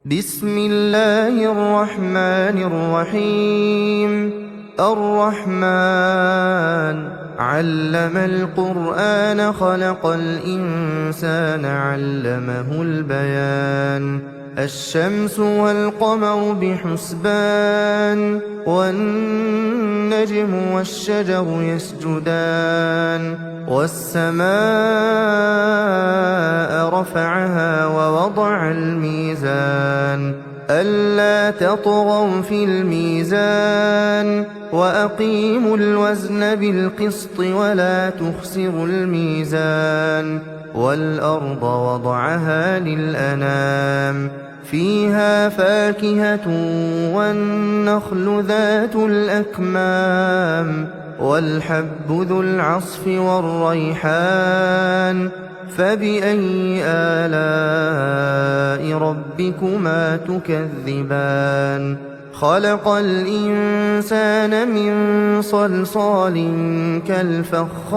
بسم الله الرحمن الرحيم. الرحمن علم القرآن خلق الإنسان علمه البيان. الشمس والقمر بحسبان والنجم والشجر يسجدان والسماء رفعها ووضع الميزان ألا تطغوا في الميزان وأقيموا الوزن بالقسط ولا تخسروا الميزان والأرض وضعها للأنام فيها فاكهة والنخل ذات الأكمام والحب ذو العصف والريحان فبأي آلاء ربكما تكذبان خلق الإنسان من صلصال كالفخار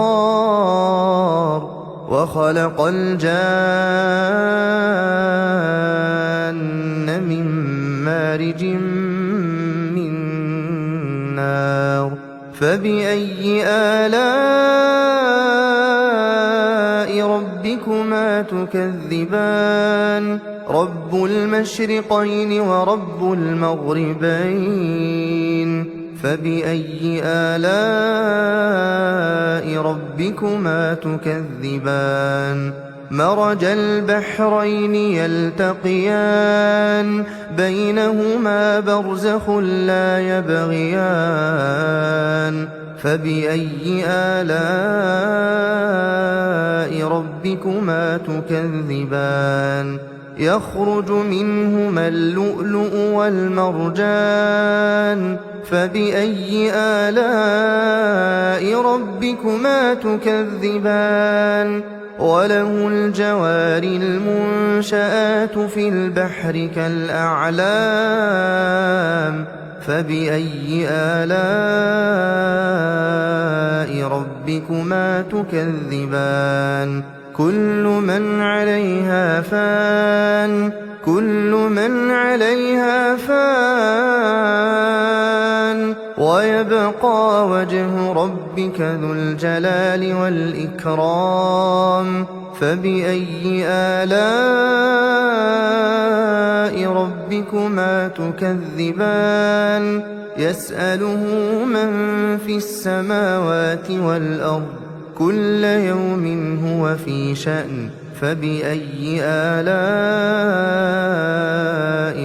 وخلق الجان من مارج من نار فبأي آلاء ربكما تكذبان رب المشرقين ورب المغربين فبأي آلاء ربكما تكذبان مرج البحرين يلتقيان بينهما برزخ لا يبغيان فبأي آلاء ربكما تكذبان يخرج منهما اللؤلؤ والمرجان فبأي آلاء ربكما تكذبان وله الجوار المنشآت في البحر كالأعلام فبأي آلاء ربكما تكذبان كل من عليها فان ويبقى وجه ربك ذو الجلال والإكرام فبأي آلاء ربكما تكذبان يسأله من في السماوات والأرض كل يوم هو في شأن فبأي آلاء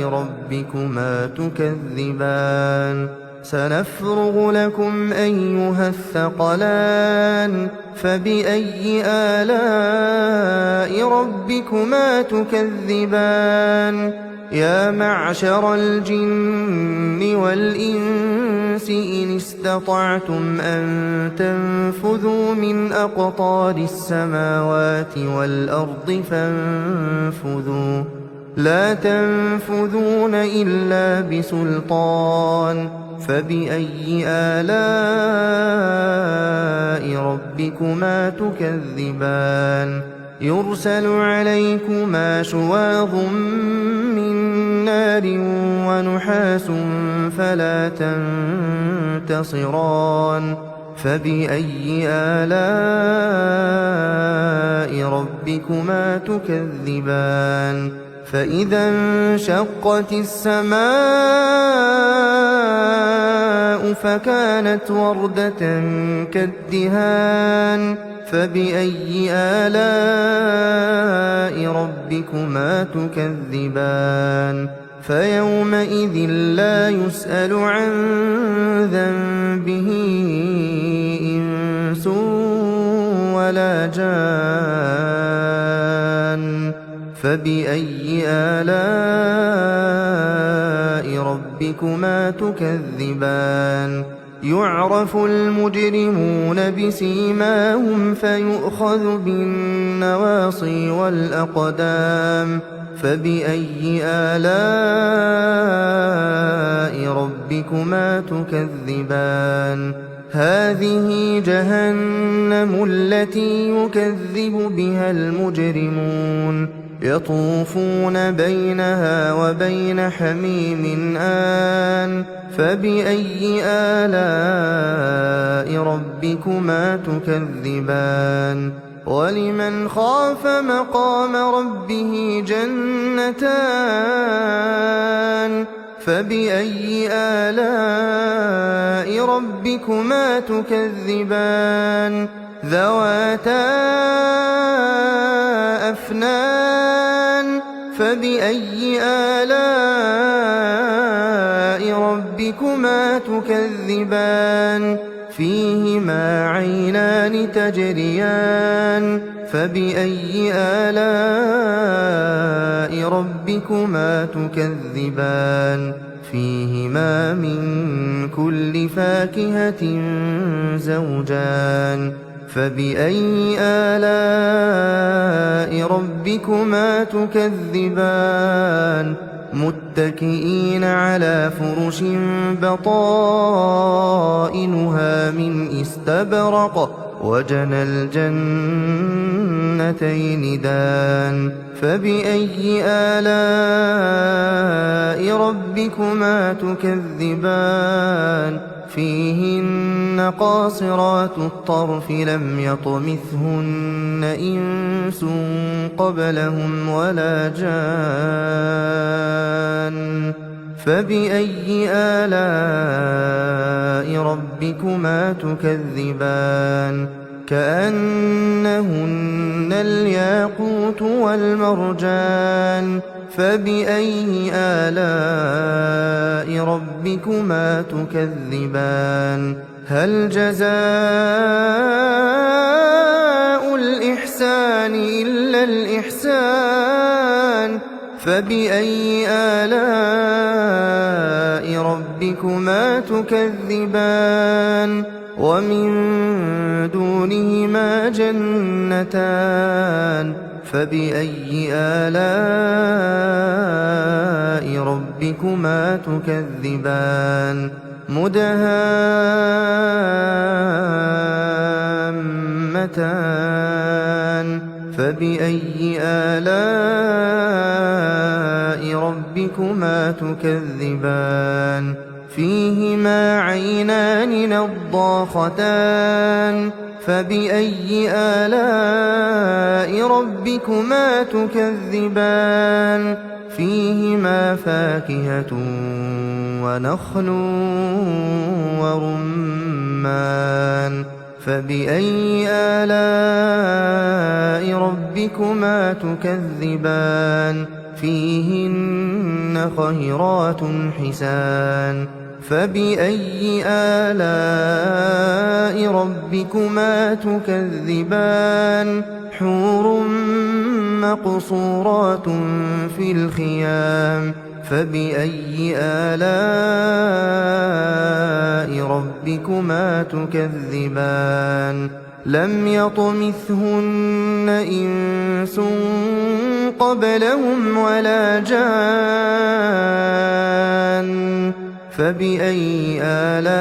ربكما تكذبان سنفرغ لكم أيها الثقلان فبأي آلاء ربكما تكذبان يا معشر الجن والإنس إن استطعتم أن تنفذوا من أقطار السماوات والأرض فانفذوا لا تنفذون إلا بسلطان فبأي آلاء ربكما تكذبان يرسل عليكما شواظ من نار ونحاس فلا تنتصران فبأي آلاء ربكما تكذبان فإذا انشقت السماء فكانت وردة كالدهان فبأي آلاء ربكما تكذبان فيومئذ لا يسأل عن ذنبه إنس ولا جان فبأي آلاء ربكما تكذبان يعرف المجرمون بسيماهم فيؤخذ بالنواصي والأقدام فبأي آلاء ربكما تكذبان هذه جهنم التي يكذب بها المجرمون يطوفون بينها وبين حميم آن فبأي آلاء ربكما تكذبان ولمن خاف مقام ربه جنتان فبأي آلاء ربكما تكذبان ذواتا أفنان فبأي آلاء ربكما تكذبان فيهما عينان تجريان فبأي آلاء ربكما تكذبان فيهما من كل فاكهة زوجان فبأي آلاء ربكما تكذبان متكئين على فرش بطائنها من استبرق وجنى الجنتين دان فبأي آلاء ربكما تكذبان فيهن قاصرات الطرف لم يطمثهن إنس قبلهم ولا جان فبأي آلاء ربكما تكذبان كأنهن الياقوت والمرجان فبأي آلاء ربكما تكذبان هل جزاء الإحسان إلا الإحسان فبأي آلاء ربكما تكذبان ومن دونهما جنتان فبأي آلاء ربكما تكذبان مدهامتان فبأي آلاء ربكما تكذبان فيهما عينان نضاختان فبأي آلاء ربكما تكذبان فيهما فاكهة ونخل ورمان فبأي آلاء ربكما تكذبان فيهن خيرات حسان فبأي آلاء ربكما تكذبان حور مقصورات في الخيام فبأي آلاء ربكما تكذبان لم يطمثهن إنس قبلهم ولا جان فبأي آلاء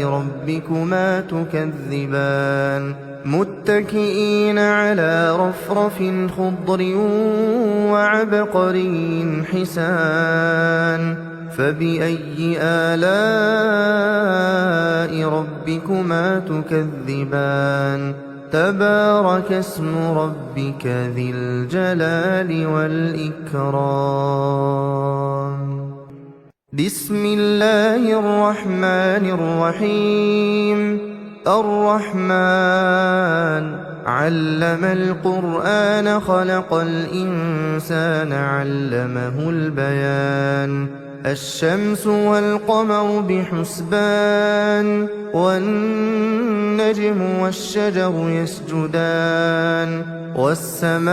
ربكما تكذبان متكئين على رفرف خضر وعبقري حسان فبأي آلاء ربكما تكذبان تبارك اسم ربك ذي الجلال والإكرام بسم الله الرحمن الرحيم الرحمن علم القرآن خلق الإنسان علمه البيان الشمس والقمر بحسبان والنجم والشجر يسجدان والسماء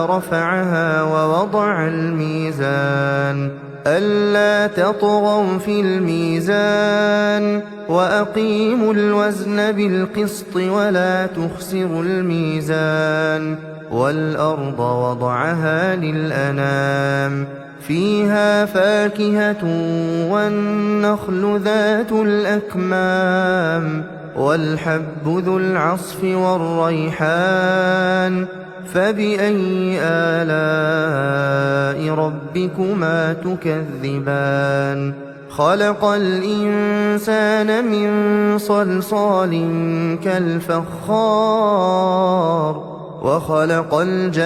رفعها ووضع الميزان ألا تطغوا في الميزان وأقيموا الوزن بالقسط ولا تخسروا الميزان والأرض وضعها للأنام فيها فاكهة والنخل ذات الأكمام والحب ذو العصف والريحان فبأي آلاء ربكما تكذبان خلق الإنسان من صلصال كالفخار وخلق الجان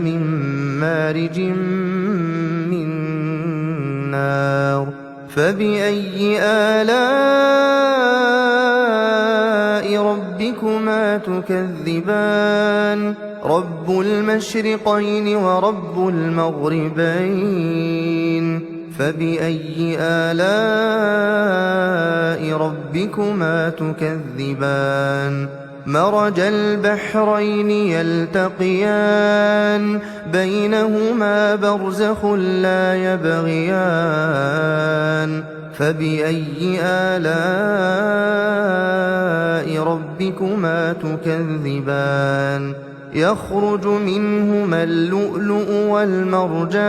من مارج من نار فبأي آلاء ربكما تكذبان رب المشرقين ورب المغربين فبأي آلاء ربكما تكذبان مرج البحرين يلتقيان بينهما برزخ لا يبغيان فبأي آلاء ربكما تكذبان يخرج منهما اللؤلؤ والمرجان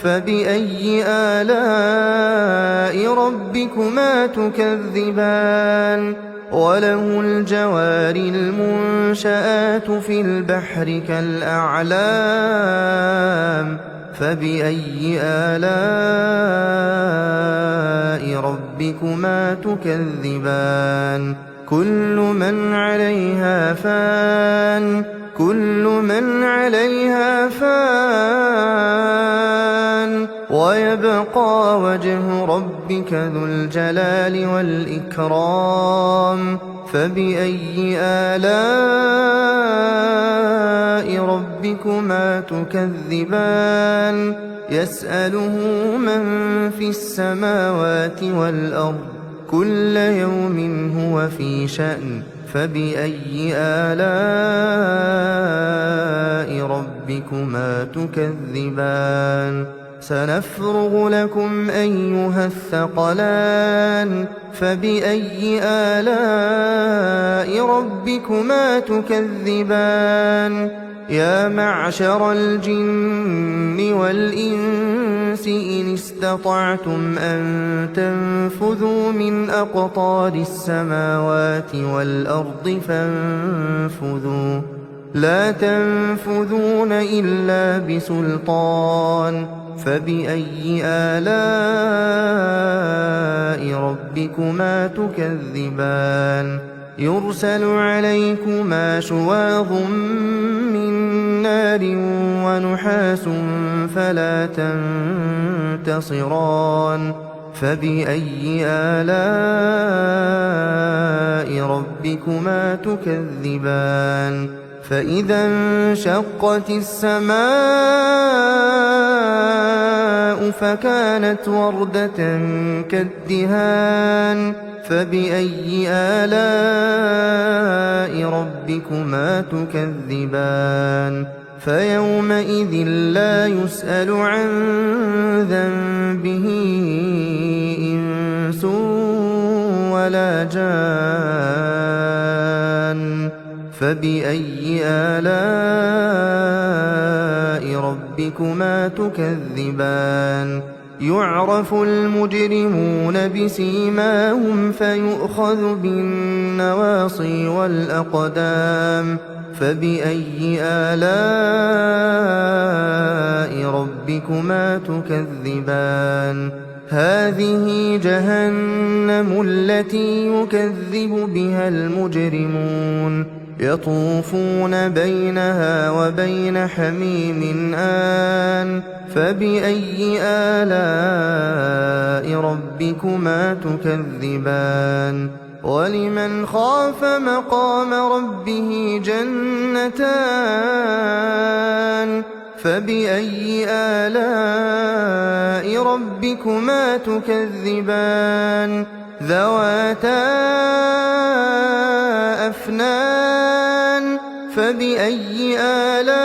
فبأي آلاء ربكما تكذبان وله الجوار المنشآت في البحر كالأعلام فبأي آلاء ربكما تكذبان كل من عليها فان ويبقى وجه ربك ذو الجلال والإكرام فبأي آلاء ربكما تكذبان يسأله من في السماوات والأرض كل يوم هو في شأن فبأي آلاء ربكما تكذبان سنفرغ لكم أيها الثقلان فبأي آلاء ربكما تكذبان يا معشر الجن والإنس إن استطعتم أن تنفذوا من أقطار السماوات والأرض فانفذوا لا تنفذون إلا بسلطان فبأي آلاء ربكما تكذبان يرسل عليكما شواظ من نار ونحاس فلا تنتصران فبأي آلاء ربكما تكذبان فإذا انشقت السماء فكانت وردة كالدهان فبأي آلاء ربكما تكذبان فيومئذ لا يسأل عن ذنبه إنس ولا جان فبأي آلاء ربكما تكذبان يعرف المجرمون بسيماهم فيؤخذ بالنواصي والأقدام فبأي آلاء ربكما تكذبان هذه جهنم التي يكذب بها المجرمون يطوفون بينها وبين حميم آن فبأي آلاء ربكما تكذبان ولمن خاف مقام ربه جنتان فبأي آلاء ربكما تكذبان ذواتا أفنان فبأي آلاء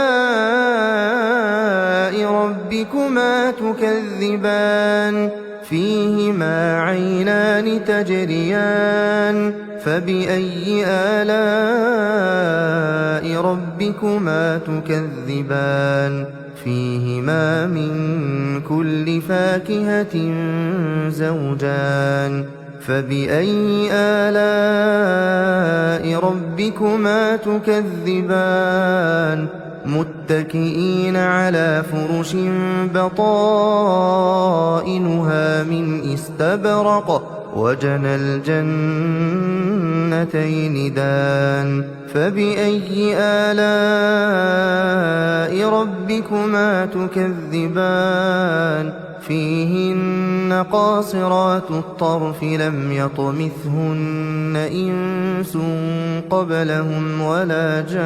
ربكما تكذبان فيهما عينان تجريان فبأي آلاء ربكما تكذبان فيهما من كل فاكهة زوجان فبأي آلاء ربكما تكذبان متكئين على فرش بطائنها من استبرق وجنى الجنتين دان فبأي آلاء ربكما تكذبان فيهن قاصرات الطرف لم يطمثهن إنس قبلهم ولا جان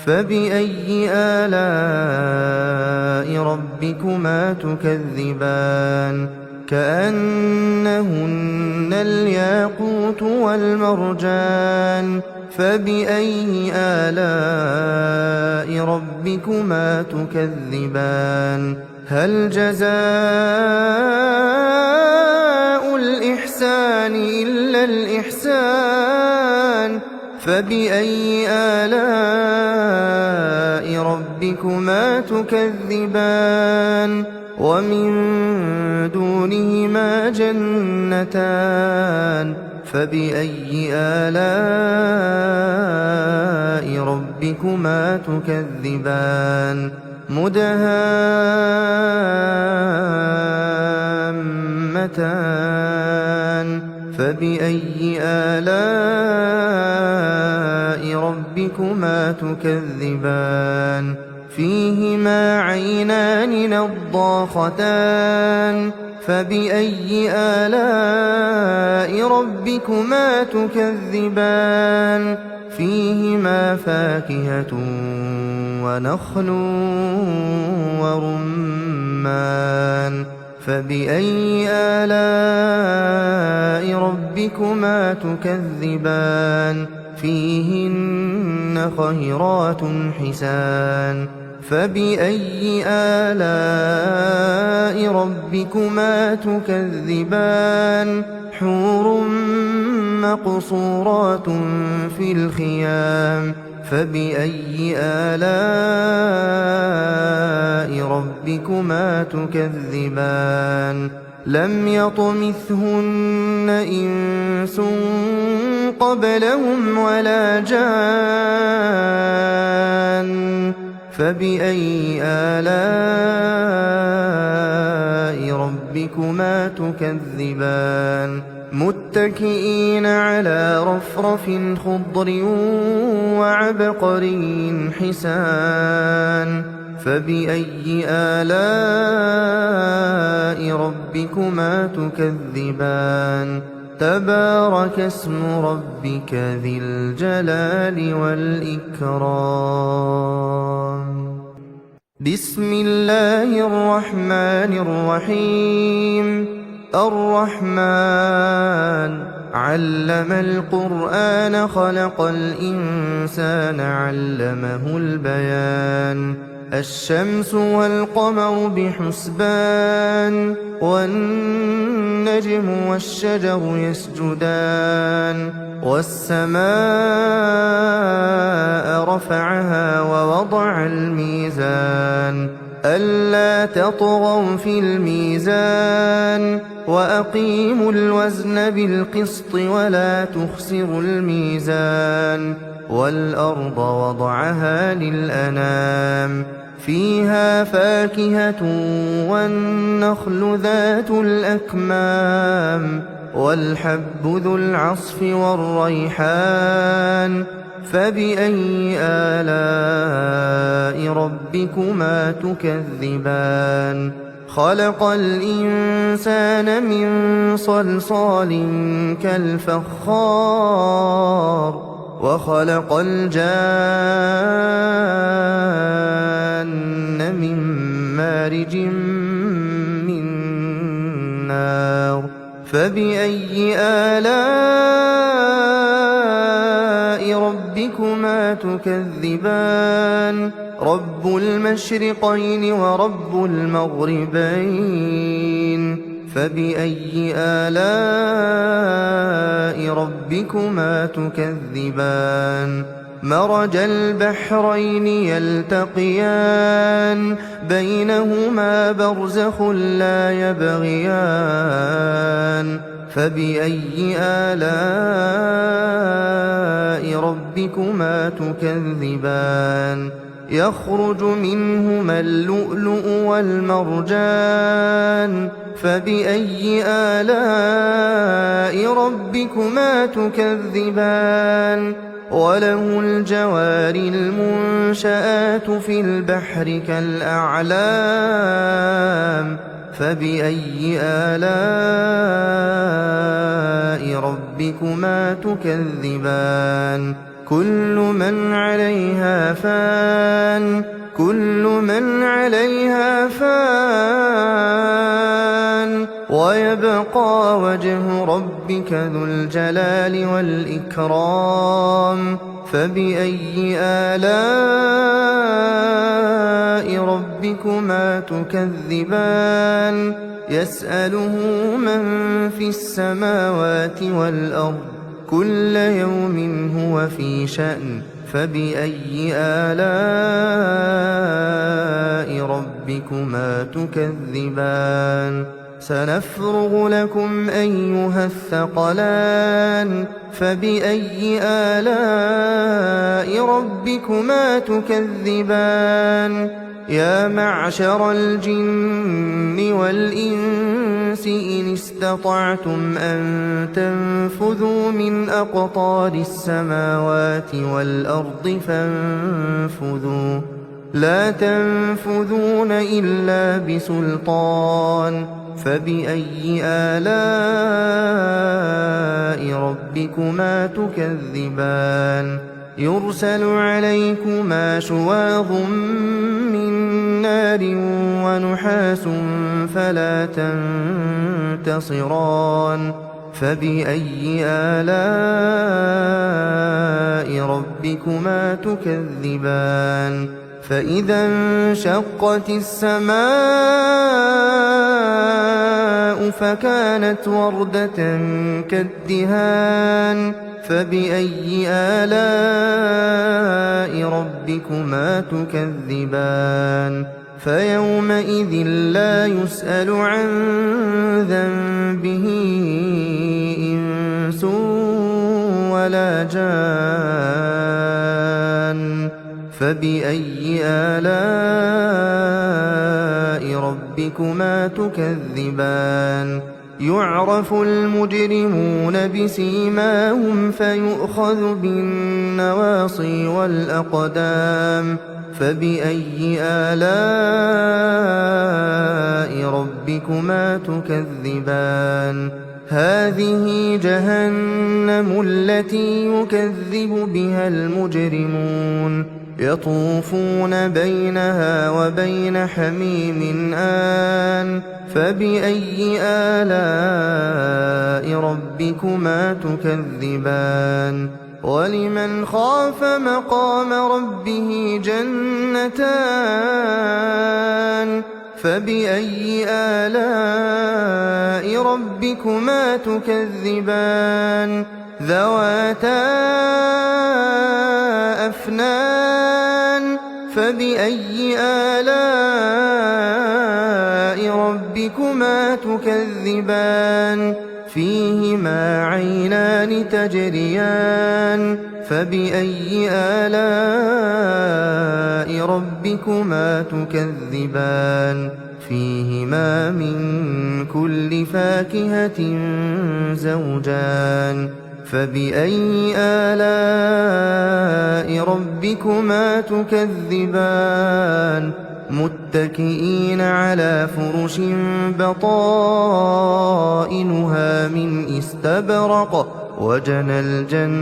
فبأي آلاء ربكما تكذبان كأنهن الياقوت والمرجان فبأي آلاء ربكما تكذبان هل جزاء الإحسان إلا الإحسان فبأي آلاء ربكما تكذبان ومن دونهما جنتان فبأي آلاء ربكما تكذبان مدهامتان فبأي آلاء ربكما تكذبان فيهما عينان نضاختان فبأي آلاء ربكما تكذبان فيهما فاكهة ونخل ورمان فبأي آلاء ربكما تكذبان فيهن خيرات حسان فبأي آلاء ربكما تكذبان حور مقصورات في الخيام فبأي آلاء ربكما تكذبان لم يطمثهن إنس قبلهم ولا جان فبأي آلاء ربكما تكذبان متكئين على رفرف خضر وعبقري حسان فبأي آلاء ربكما تكذبان تبارك اسم ربك ذي الجلال والإكرام بسم الله الرحمن الرحيم الرحمن علم القرآن خلق الإنسان علمه البيان الشمس والقمر بحسبان والنجم والشجر يسجدان والسماء رفعها ووضع الميزان ألا تطغوا في الميزان وأقيموا الوزن بالقسط ولا تخسروا الميزان والأرض وضعها للأنام فيها فاكهة والنخل ذات الأكمام والحب ذو العصف والريحان فبأي آلاء ربكما تكذبان خلق الإنسان من صلصال كالفخار وخلق الجان من مارج من نار فبأي آلاء ربكما تكذبان رب المشرقين ورب المغربين فبأي آلاء ربكما تكذبان مرج البحرين يلتقيان بينهما برزخ لا يبغيان فبأي آلاء ربكما تكذبان يخرج منهما اللؤلؤ والمرجان فبأي آلاء ربكما تكذبان وله الجوار المنشآت في البحر كالأعلام فبأي آلاء ربكما تكذبان كل من عليها فان ويبقى وجه ربك ذو الجلال والإكرام فبأي آلاء ربكما تكذبان يسأله من في السماوات والأرض كل يوم هو في شأن فبأي آلاء ربكما تكذبان سنفرغ لكم أيها الثقلان فبأي آلاء ربكما تكذبان يا معشر الجن والإنس إن استطعتم أن تنفذوا من أقطار السماوات والأرض فانفذوا لا تنفذون إلا بسلطان فبأي آلاء ربكما تكذبان يرسل عليكما شواظ من نار ونحاس فلا تنتصران فبأي آلاء ربكما تكذبان فإذا انشقت السماء فكانت وردة كالدهان فبأي آلاء ربكما تكذبان فيومئذ لا يسأل عن ذنبه إنس ولا جان فبأي آلاء ربكما تكذبان يعرف المجرمون بسيماهم فيؤخذ بالنواصي والأقدام فبأي آلاء ربكما تكذبان هذه جهنم التي يكذب بها المجرمون يطوفون بينها وبين حميم آن فبأي آلاء ربكما تكذبان ولمن خاف مقام ربه جنتان فبأي آلاء ربكما تكذبان ذواتا أفنان فبأي آلاء ربكما تكذبان فيهما عينان تجريان فبأي آلاء ربكما تكذبان فيهما من كل فاكهة زوجان فبأي آلاء ربكما تكذبان متكئين على فرش بطائنها من استبرق وجنى الجنتين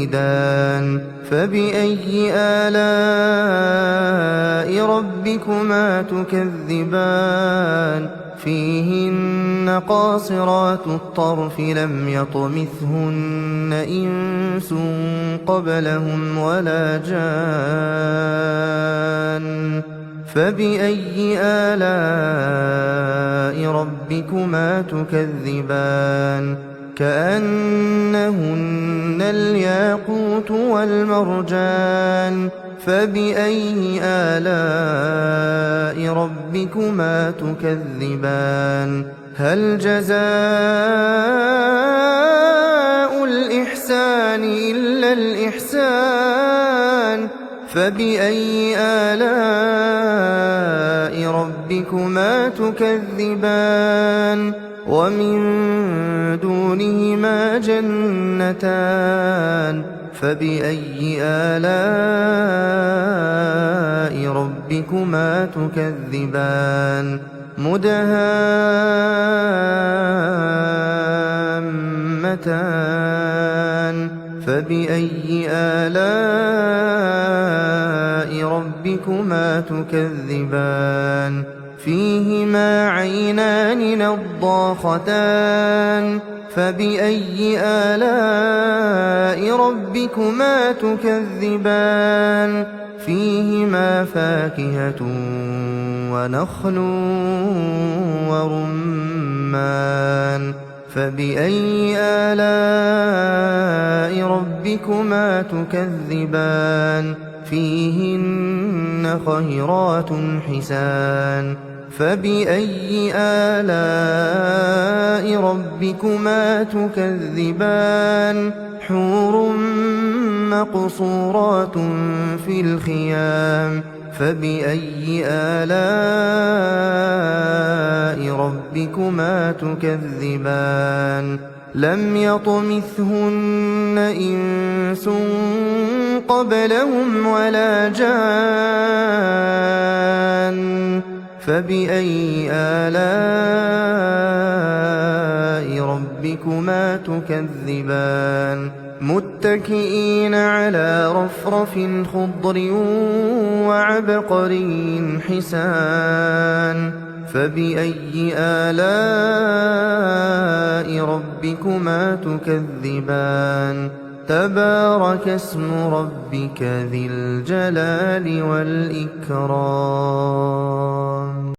دان فبأي آلاء ربكما تكذبان فيهن قاصرات الطرف لم يطمثهن إنس قبلهم ولا جان فبأي آلاء ربكما تكذبان كأنهن الياقوت والمرجان فبأي آلاء ربكما تكذبان هل جزاء الإحسان إلا الإحسان فبأي آلاء ربكما تكذبان ومن دونهما جنتان فبأي آلاء ربكما تكذبان مدهامتان فبأي آلاء ربكما تكذبان فيهما عينان نضاختان فبأي آلاء ربكما تكذبان فيهما فاكهة ونخل ورمان فبأي آلاء ربكما تكذبان فيهن خيرات حسان فبأي آلاء ربكما تكذبان حور مقصورات في الخيام فبأي آلاء ربكما تكذبان لم يطمثهن إنس قبلهم ولا جان فبأي آلاء ربكما تكذبان متكئين على رفرف خضر وعبقري حسان فبأي آلاء ربكما تكذبان تبارك اسم ربك ذي الجلال والإكرام